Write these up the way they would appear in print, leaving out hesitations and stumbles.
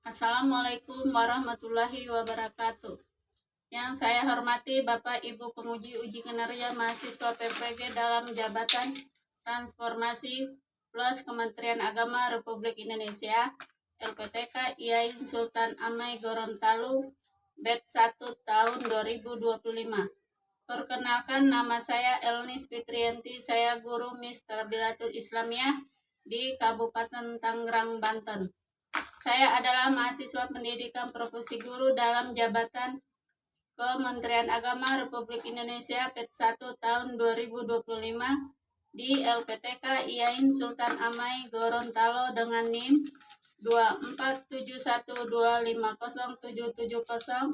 Assalamualaikum warahmatullahi wabarakatuh. Yang saya hormati Bapak Ibu penguji uji kinerja mahasiswa PPG dalam jabatan Transformasi Plus Kementerian Agama Republik Indonesia LPTK Iain Sultan Amai Gorontalo Batch 1 tahun 2025. Perkenalkan, nama saya Elnis Fitrianti, saya guru Mis Tarbiyatul Islamiyah di Kabupaten Tangerang, Banten. Saya adalah mahasiswa pendidikan profesi guru dalam jabatan Kementerian Agama Republik Indonesia Batch 1 tahun 2025 di LPTK Iain Sultan Amai Gorontalo dengan NIM 247125070,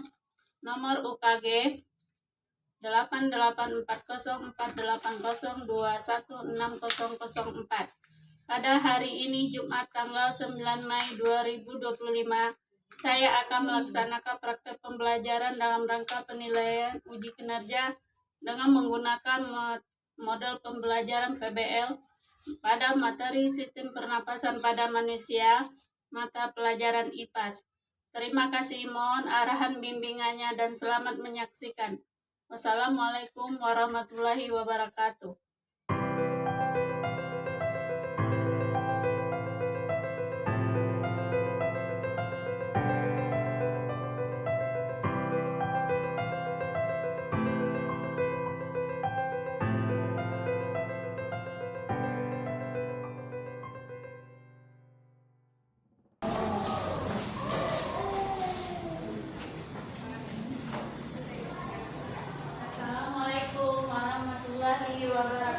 nomor UKG 88404802160004. Pada hari ini Jumat tanggal 9 Mei 2025, saya akan melaksanakan praktek pembelajaran dalam rangka penilaian uji kinerja dengan menggunakan model pembelajaran PBL pada materi sistem pernapasan pada manusia, mata pelajaran IPAS. Terima kasih, mohon arahan bimbingannya dan selamat menyaksikan. Wassalamualaikum warahmatullahi wabarakatuh. Assalamualaikum warahmatullahi wabarakatuh.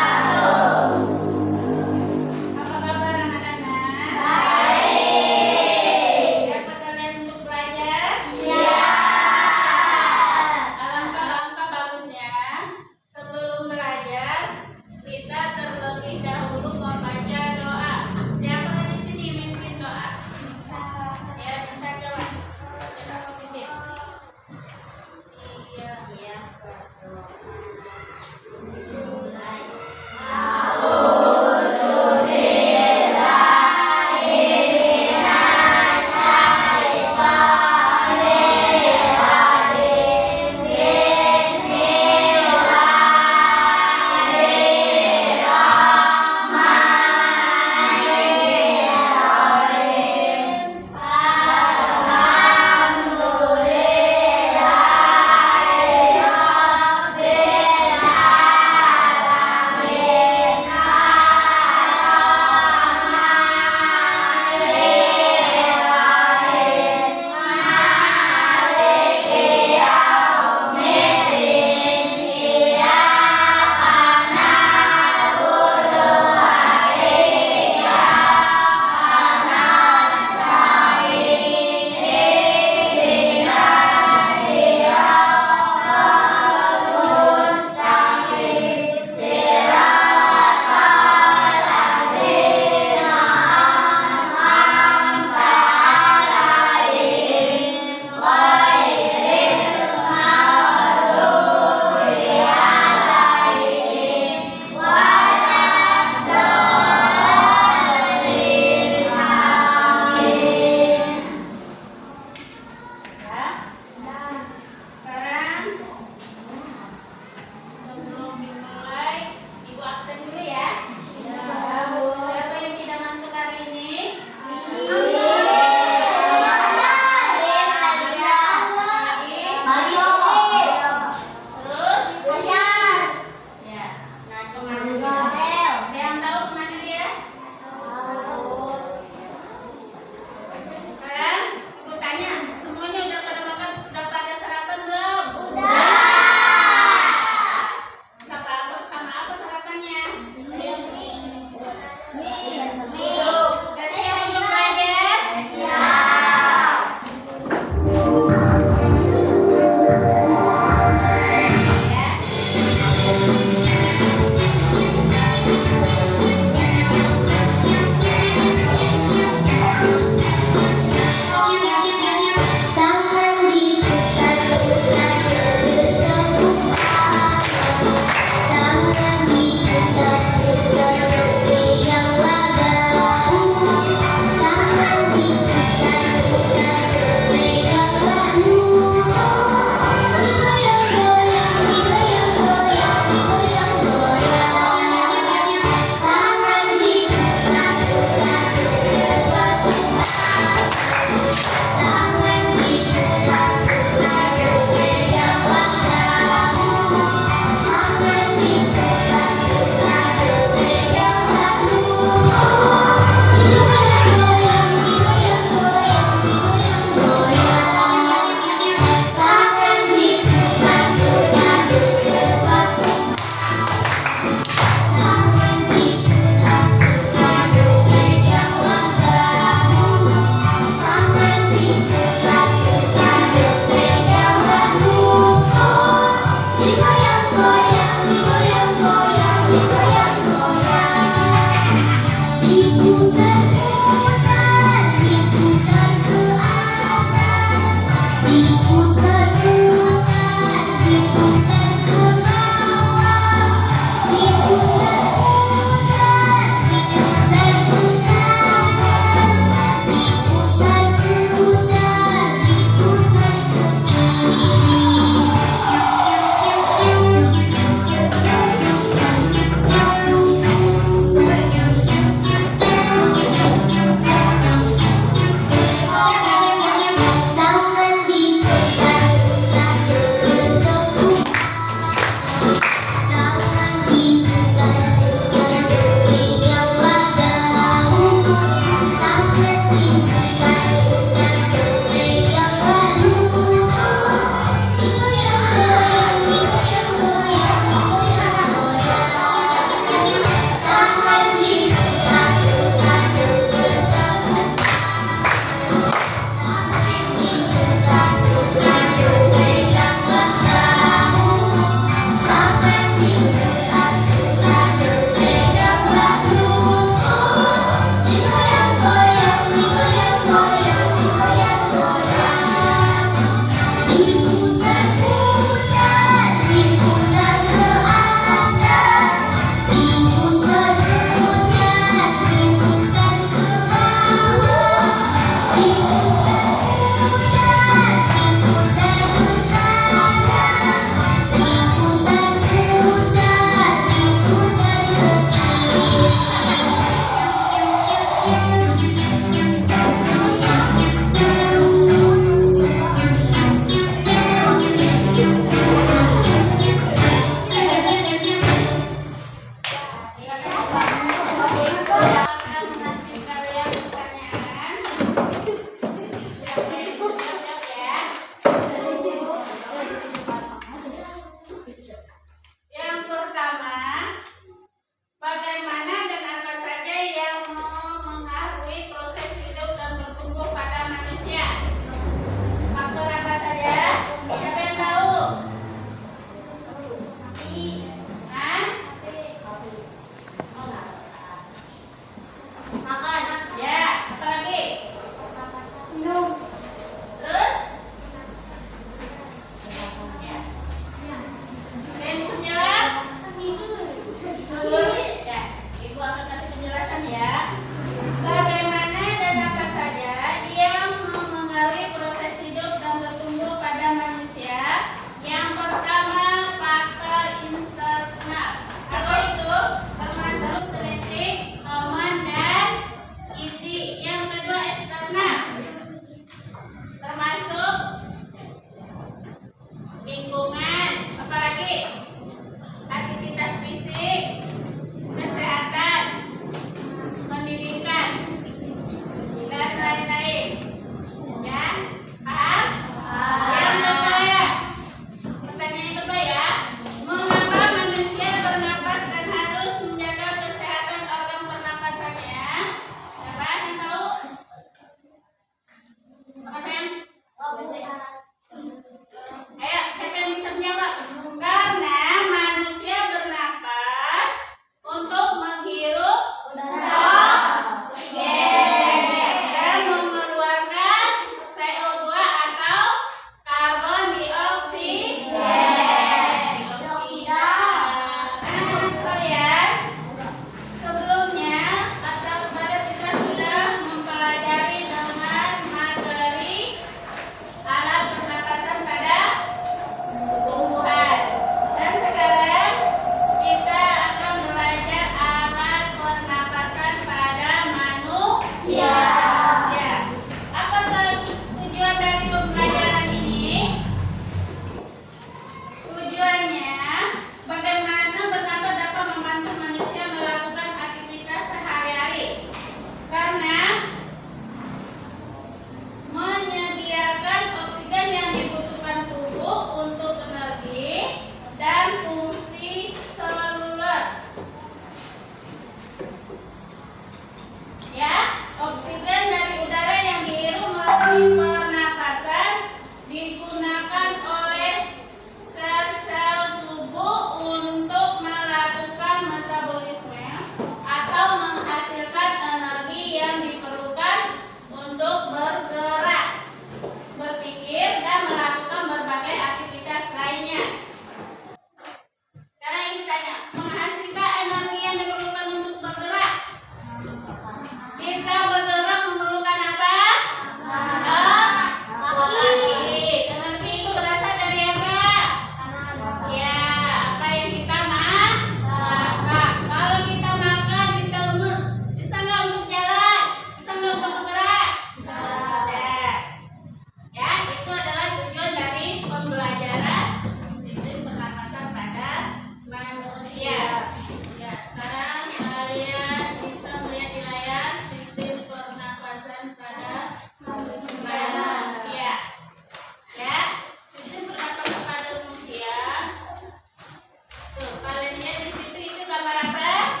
gambar apa?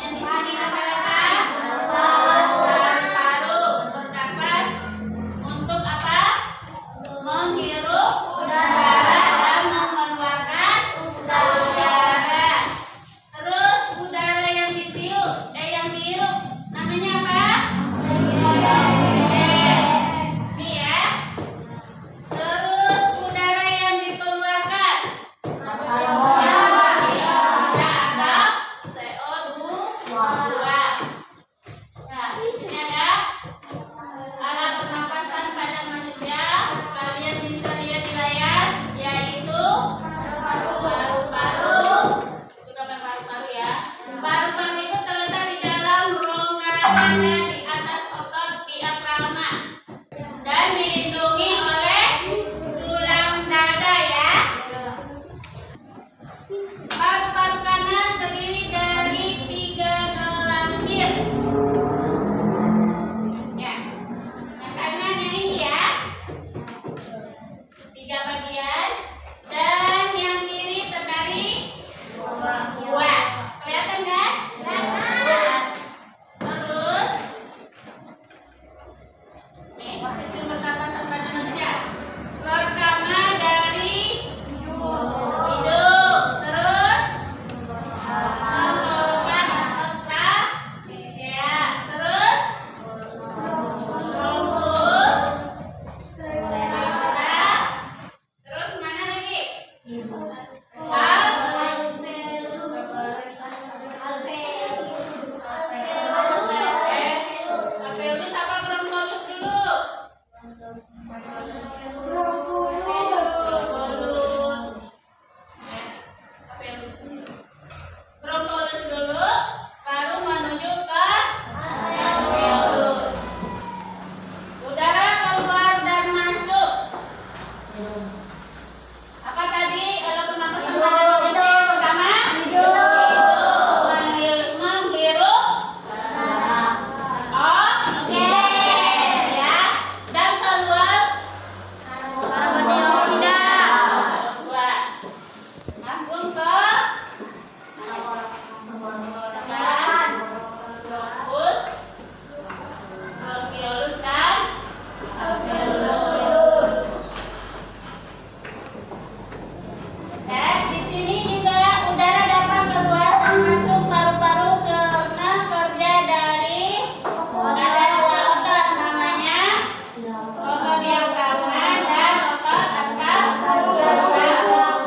Yang di sini gambar apa? Paru-paru bernapas untuk apa? Menghirup udara dan mengeluarkan udara. Terus udara yang ditiup, yang dihirup namanya apa? Oksigen. Ini ya. Terus udara yang dikeluarkan CO2. Nah, di sini ada alat pernapasan pada manusia. Kalian bisa lihat di layar, yaitu paru-paru. Itu gambar paru-paru ya. Paru-paru itu terletak di dalam rongga dada di atas otot diafragma dan dilindungi oleh tulang dada ya. Paru-paru kanan terdiri dari 3 gelambir. Ya, yang kanan yang ini ya, 3 bagian, dan yang kiri terdiri 2. Kelihatan kan? Terus, nih sistem pernapasan pada manusia. Pertama dari hidung, terus tenggorokan atau trachea, terus bronkus, terus mana lagi? Alveolus apa bronkolus dulu? Bronkolus. Bronkolus dulu, baru menuju ke alveolus. Udara keluar dan masuk. Apa tadi alat pernapasan pada manusia yang pertama? Menghirup oksigen ya, dan keluar karbon dioksida. Langsung ke bronkus, bronkiolus dan alveolus. Dan di sini juga udara dapat keluar dan masuk paru-paru karena kerja dari ada 2 otot, namanya otot diafragma dan otot angkat nafas.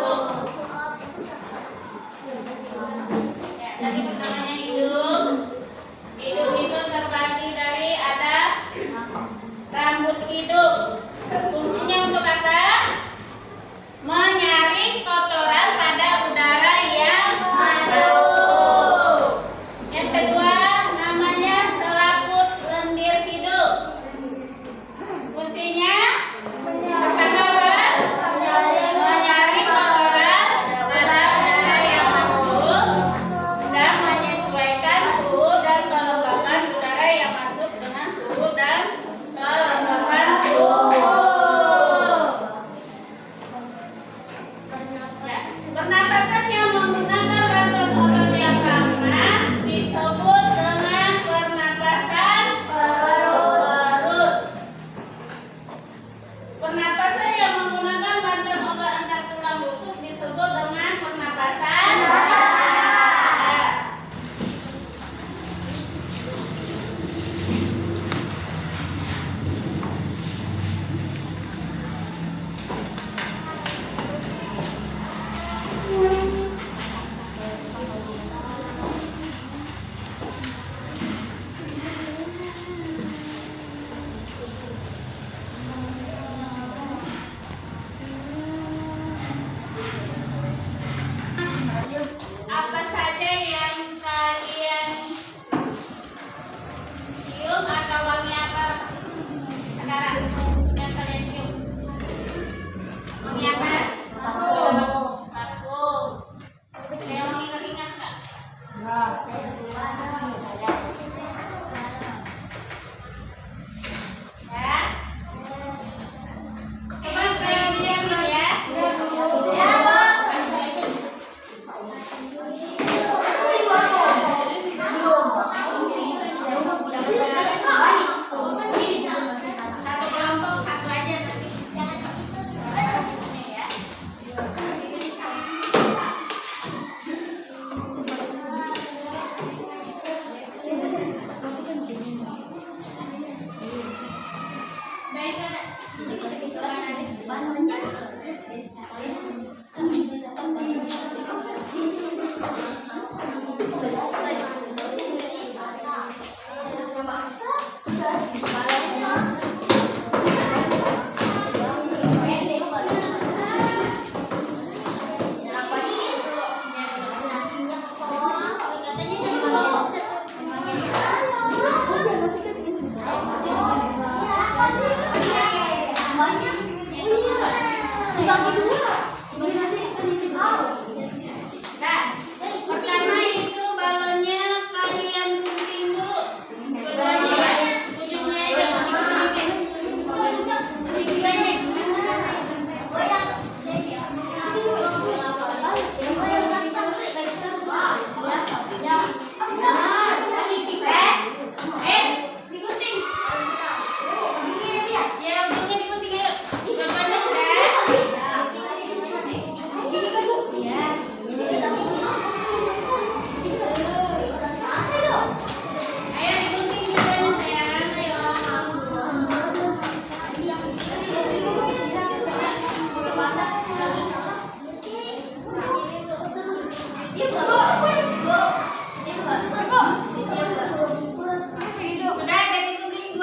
Sudah ada di kuning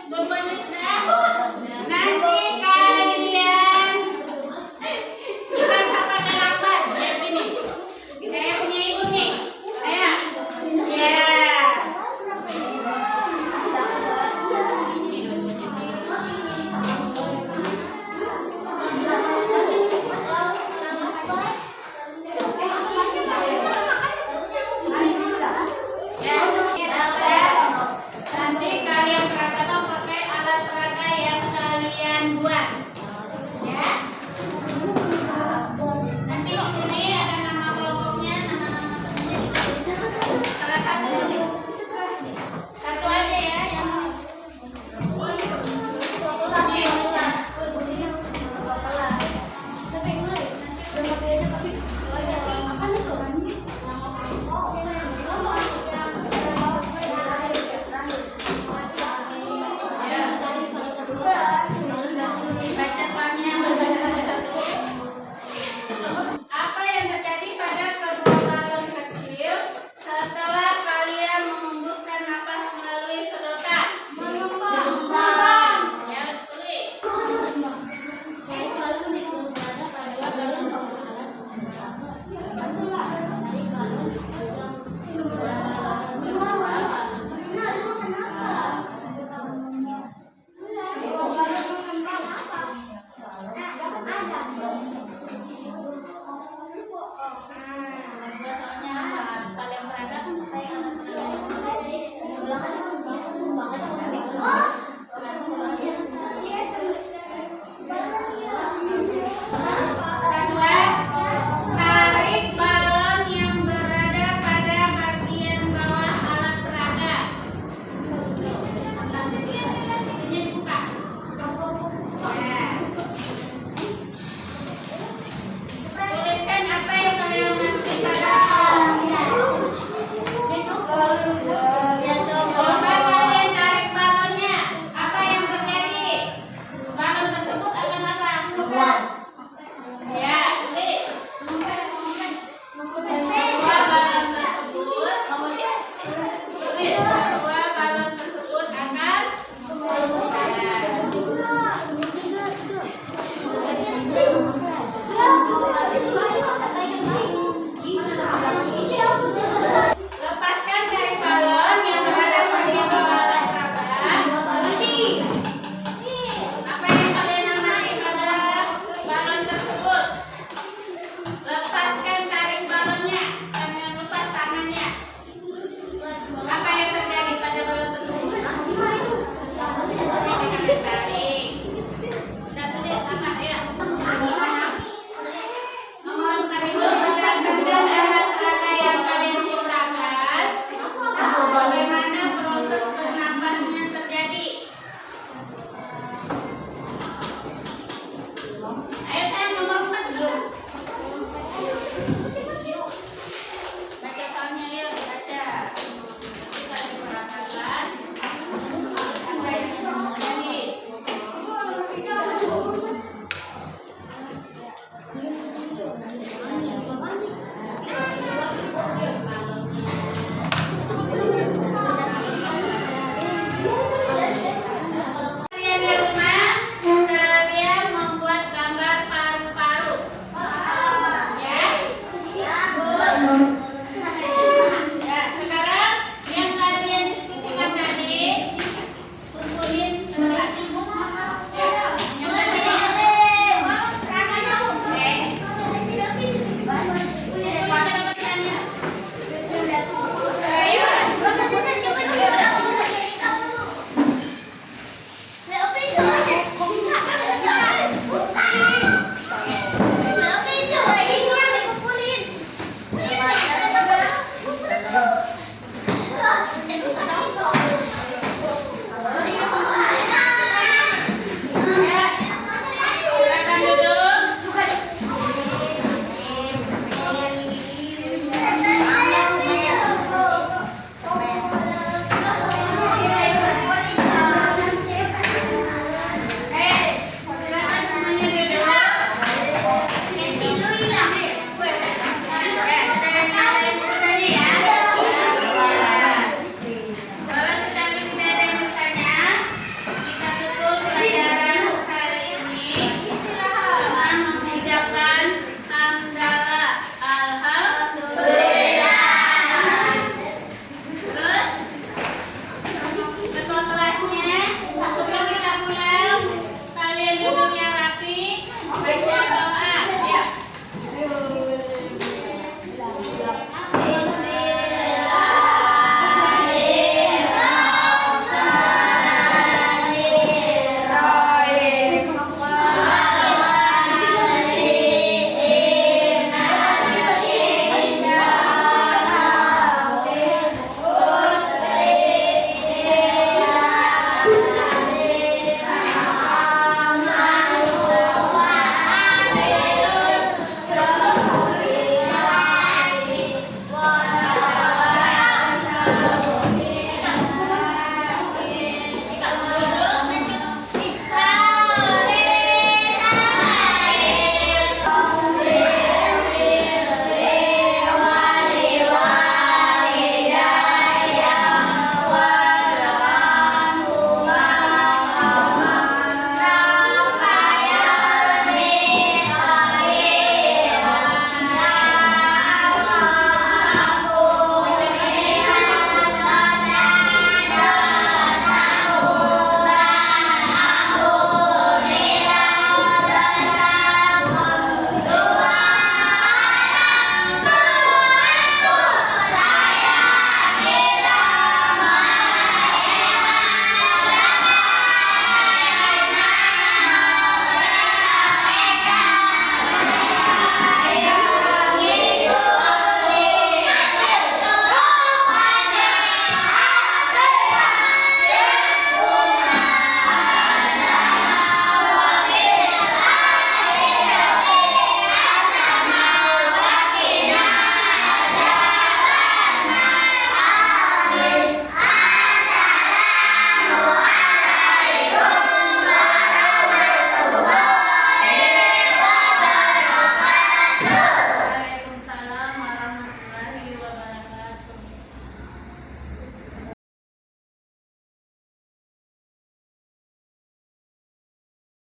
dua-duanya sudah. Nanti kalian kita sapa lambat kayak gini. Kayak punya ibu nih. Kayak ya. Nanti kalian praktek pakai alat peraga yang kalian buat, ya. Nanti di sini ada nama kelompoknya, nama-nama temennya ditulis. Salah satu dulu. Satu aja ya yang baca soalnya satu. Apa yang terjadi pada kedua balon kecil setelah kalian menghembuskan nafas melalui sedotan? Mengembang. Ya, tulis. Kedua balon